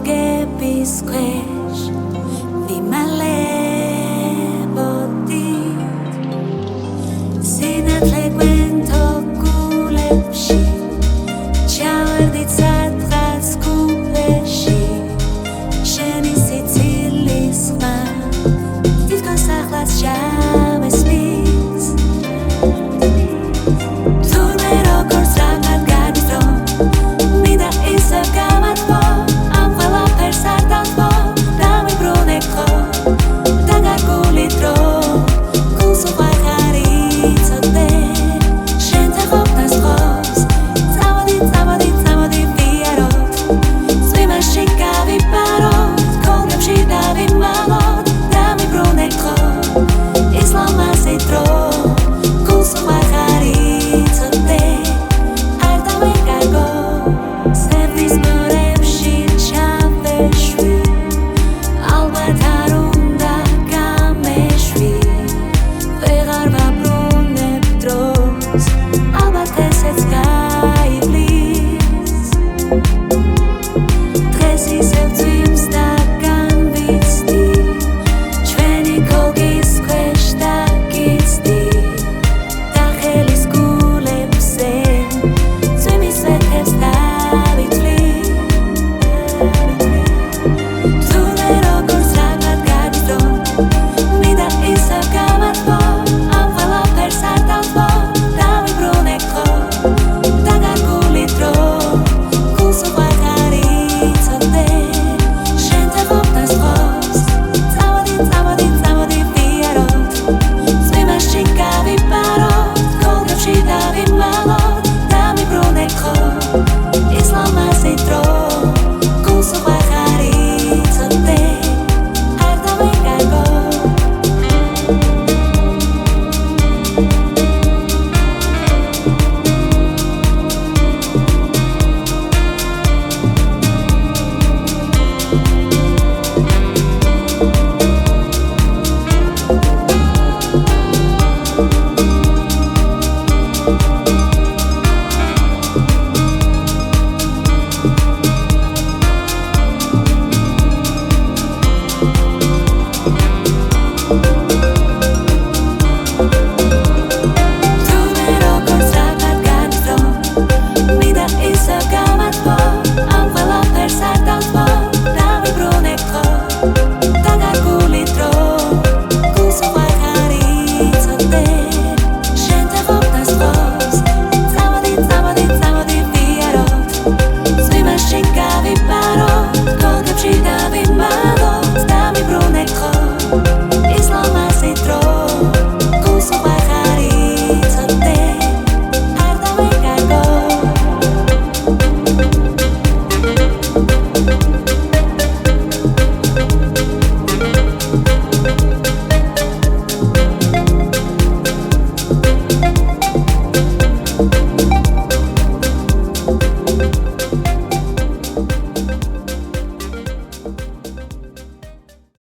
გების ქვეშ ვიმალებოდით სინათლე გვენთო გულებში ჩავარდით სადღაც კუფეში შენი სიცილის ხმა თითქოს ახლაც ჩამესმის თურმე როგორც რაღაც გადის რომ მინდა ისევ გამართო ამ ყველაფერს არ დავთმო დავიბრუნე ხო დაგაგულით რომ გულს უყვარ არ იცოდე შენთან ყოფნას ხობს წამოდი ვიაროთ წვიმაში გავიპაროთ ქოლგებში დავიმალოთ დავიბრუნე ხო ის ლამაზით რომ გულს უყვარ არ იცოდე არ დავეკარგო სევდის მორებში ჩავეშ